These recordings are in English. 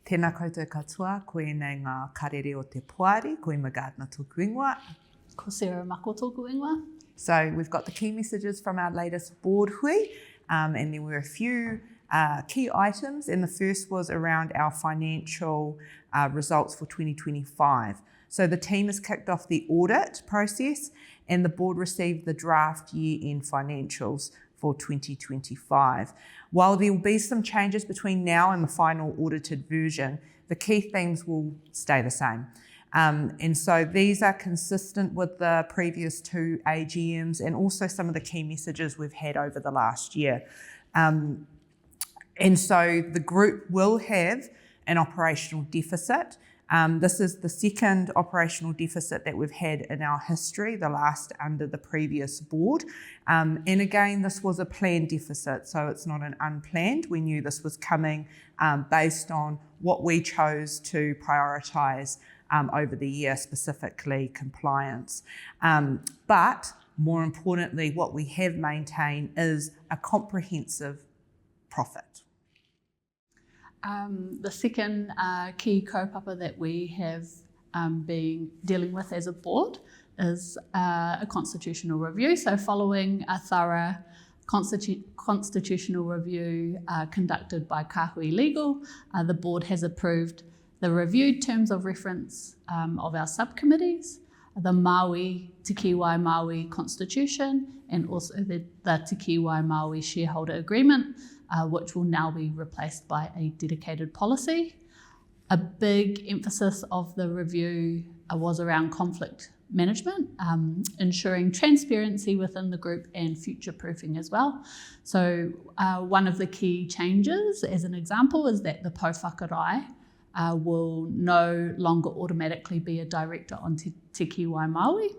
Tēnā koutou katoa, koe nei ngā karere o te Puari, koe Magardna tōku ingoa. Ko Sarah Mako tōku ingoa. So we've got the key messages from our latest board hui, and there were a few key items, and the first was around our financial results for 2025. So the team has kicked off the audit process, and the board received the draft year-end financials for 2025. While there will be some changes between now and the final audited version, the key themes will stay the same. And so these are consistent with the previous two AGMs and also some of the key messages we've had over the last year. And so the group will have an operational deficit. This is the second operational deficit that we've had in our history, the last under the previous board. And again, this was a planned deficit, so it's not an unplanned. We knew this was coming based on what we chose to prioritise over the year, specifically compliance. But more importantly, what we have maintained is a comprehensive profit. The second key kaupapa that we have been dealing with as a board is a constitutional review. So following a thorough constitutional review conducted by Kahui Legal, the board has approved the reviewed terms of reference of our subcommittees, the Maui Te Kiwai Maui Constitution, and also the Te Kiwai Maui Shareholder Agreement, which will now be replaced by a dedicated policy. A big emphasis of the review was around conflict management, ensuring transparency within the group and future-proofing as well. So one of the key changes, as an example, is that the Pouwhakarai will no longer automatically be a director on Te Kiwai Maui.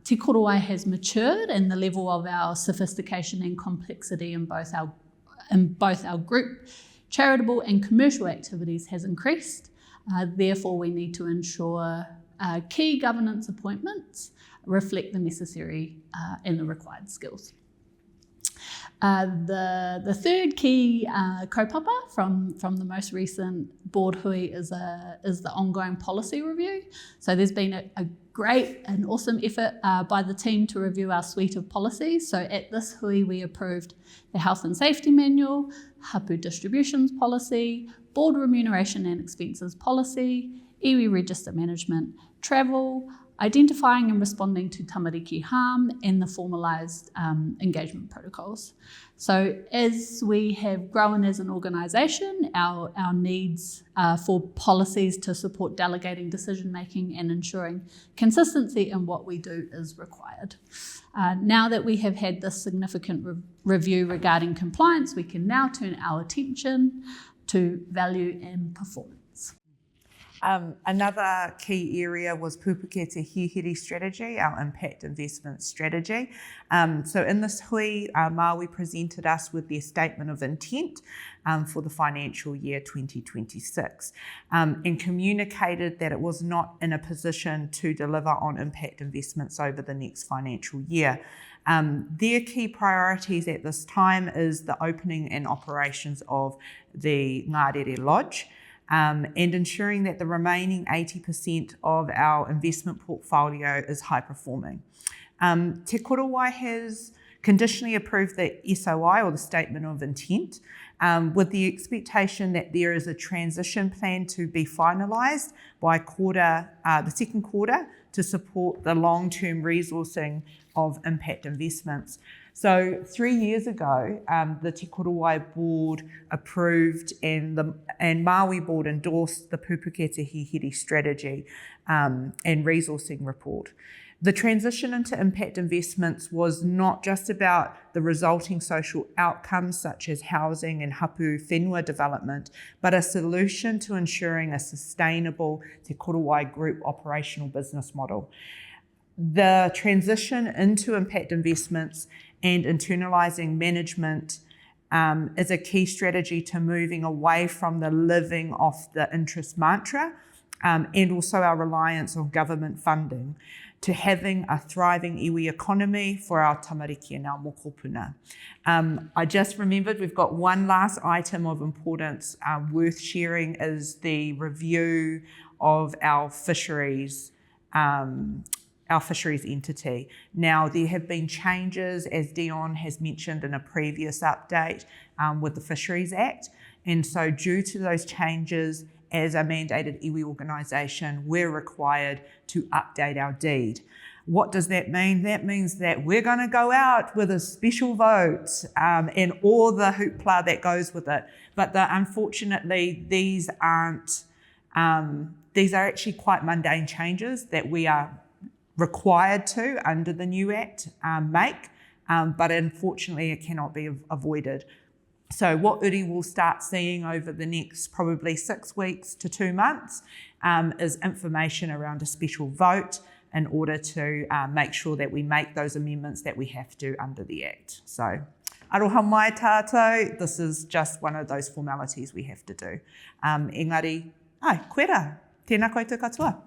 Te Korowai has matured, and the level of our sophistication and complexity in both our group charitable and commercial activities has increased. Therefore, we need to ensure key governance appointments reflect the necessary and the required skills. The third key kaupapa from the most recent board hui is the ongoing policy review. So there's been a great and awesome effort by the team to review our suite of policies. So at this hui we approved the Health and Safety Manual, Hapu Distributions Policy, Board Remuneration and Expenses Policy, iwi Register Management, Travel, identifying and responding to tamariki harm, and the formalised engagement protocols. So as we have grown as an organisation, our needs for policies to support delegating decision making and ensuring consistency in what we do is required. Now that we have had this significant review regarding compliance, we can now turn our attention to value and performance. Another key area was Pupuke Te Hiuhiri strategy, our impact investment strategy. So in this hui, Maui presented us with their statement of intent for the financial year 2026 and communicated that it was not in a position to deliver on impact investments over the next financial year. Their key priorities at this time is the opening and operations of the Ngāruahine Lodge, and ensuring that the remaining 80% of our investment portfolio is high performing. Te Korowai has conditionally approved the SOI, or the Statement of Intent, with the expectation that there is a transition plan to be finalised by the second quarter to support the long-term resourcing of impact investments. So 3 years ago, the Te Korowai board approved and Maui board endorsed the Pupuke Te Hiuhiri strategy and resourcing report. The transition into impact investments was not just about the resulting social outcomes such as housing and hapu whenua development, but a solution to ensuring a sustainable Te Korowai group operational business model. The transition into impact investments and internalising management is a key strategy to moving away from the living off the interest mantra and also our reliance on government funding, to having a thriving iwi economy for our tamariki and our mokopuna. I just remembered we've got one last item of importance worth sharing is the review of our fisheries entity. Now, there have been changes, as Dion has mentioned in a previous update, with the Fisheries Act. And so due to those changes, as a mandated iwi organisation, we're required to update our deed. What does that mean? That means that we're going to go out with a special vote and all the hoopla that goes with it. But unfortunately, these are actually quite mundane changes that we are required to, under the new Act, make, but unfortunately it cannot be avoided. So what Uri will start seeing over the next probably 6 weeks to 2 months is information around a special vote in order to make sure that we make those amendments that we have to under the Act. So, aroha mai tātou, this is just one of those formalities we have to do. Engari, koe rā, tēnā koutou katoa.